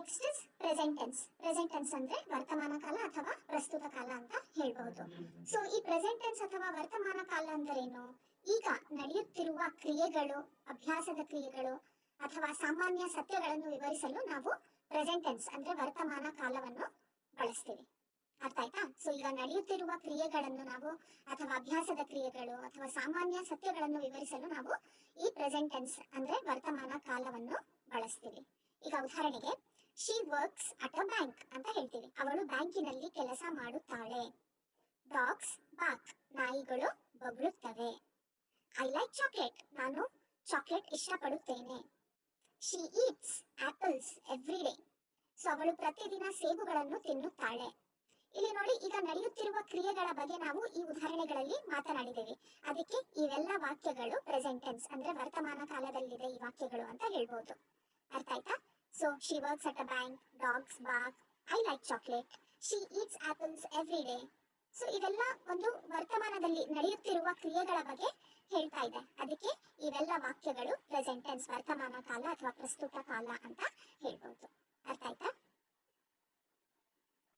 Next is present tense. Present tense ಅಂದ್ರೆ ವರ್ತಮಾನ ಕಾಲ ಅಥವಾ ಪ್ರಸ್ತುತ ಕಾಲ ಅಂತ ಹೇಳ್ಬಹುದು. ಸೊ ಈ ಪ್ರೆಸೆಂಟ್ ಟೆನ್ಸ್ ಅಥವಾ ವರ್ತಮಾನ ಕಾಲ ಅಂದರೇನು? ಈಗ ನಡೆಯುತ್ತಿರುವ ಕ್ರಿಯೆಗಳು, ಅಭ್ಯಾಸದ ಕ್ರಿಯೆಗಳು ಅಥವಾ ಸಾಮಾನ್ಯ ಸತ್ಯಗಳನ್ನು ವಿವರಿಸಲು ನಾವು ಪ್ರೆಸೆಂಟ್ ಟೆನ್ಸ್ ಅಂದ್ರೆ ವರ್ತಮಾನ ಕಾಲವನ್ನು ಬಳಸ್ತೀವಿ. ಅರ್ಥ ಆಯ್ತಾ? ಸೊ ಈಗ ನಡೆಯುತ್ತಿರುವ ಕ್ರಿಯೆಗಳನ್ನು ನಾವು ಅಥವಾ ಅಭ್ಯಾಸದ ಕ್ರಿಯೆಗಳು ಅಥವಾ ಸಾಮಾನ್ಯ ಸತ್ಯಗಳನ್ನು ವಿವರಿಸಲು ನಾವು ಈ ಪ್ರೆಸೆಂಟ್ ಟೆನ್ಸ್ ಅಂದ್ರೆ ವರ್ತಮಾನ ಕಾಲವನ್ನು ಬಳಸ್ತೀವಿ. ಈಗ ಉದಾಹರಣೆಗೆ she works at a bank ಅಂತ ಹೇಳ್ತೀವಿ. ಅವಳು ಬ್ಯಾಂಕಿನಲ್ಲಿ ಕೆಲಸ ಮಾಡುತ್ತಾಳೆ. ಡಾಗ್ಸ್ ಬಾರ್ಕ್, ನಾಯಿಗಳು ಬೊಗಳುತ್ತವೆ. ಐ ಲೈಕ್ ಚಾಕ್ಲೇಟ್, ನಾನು ಚಾಕ್ಲೇಟ್ ಇಷ್ಟಪಡುತ್ತೇನೆ. She eats apples every day, so ಅವಳು ಪ್ರತಿದಿನ ಸೇಬುಗಳನ್ನು ತಿನ್ನುತ್ತಾಳೆ. ಇಲ್ಲಿ ನೋಡಿ, ಈಗ ನಡೆಯುತ್ತಿರುವ ಕ್ರಿಯೆಗಳ ಬಗ್ಗೆ ನಾವು ಈ ಉದಾಹರಣೆಗಳಲ್ಲಿ ಮಾತನಾಡಿದ್ದೇವೆ. ಅದಕ್ಕೆ ಇವೆಲ್ಲ ವಾಕ್ಯಗಳು ಪ್ರೆಸೆಂಟ್ ಟೆನ್ಸ್ ಅಂದ್ರೆ ವರ್ತಮಾನ ಕಾಲದಲ್ಲಿದೆ ಈ ವಾಕ್ಯಗಳು ಅಂತ ಹೇಳ್ಬೋದು. ಅರ್ಥ ಆಯ್ತಾ? So she works at a bank, dogs bark, I like chocolate, she eats apples every day. So ಇವೆಲ್ಲ ಒಂದು ವರ್ತಮಾನದಲ್ಲಿ ನಡೆಯುತ್ತಿರುವ ಕ್ರಿಯೆಗಳ ಬಗ್ಗೆ ಹೇಳ್ತಾ ಇದೆ. ಅದಕ್ಕೆ ಇವೆಲ್ಲ ವಾಕ್ಯಗಳು ಪ್ರೆಸೆಂಟ್ ಟೆನ್ಸ್ ವರ್ತಮಾನ ಕಾಲ ಅಥವಾ ಪ್ರಸ್ತುತ ಕಾಲ ಅಂತ ಹೇಳ್ಬೋದು. ಅರ್ಥ ಆಯ್ತಾ?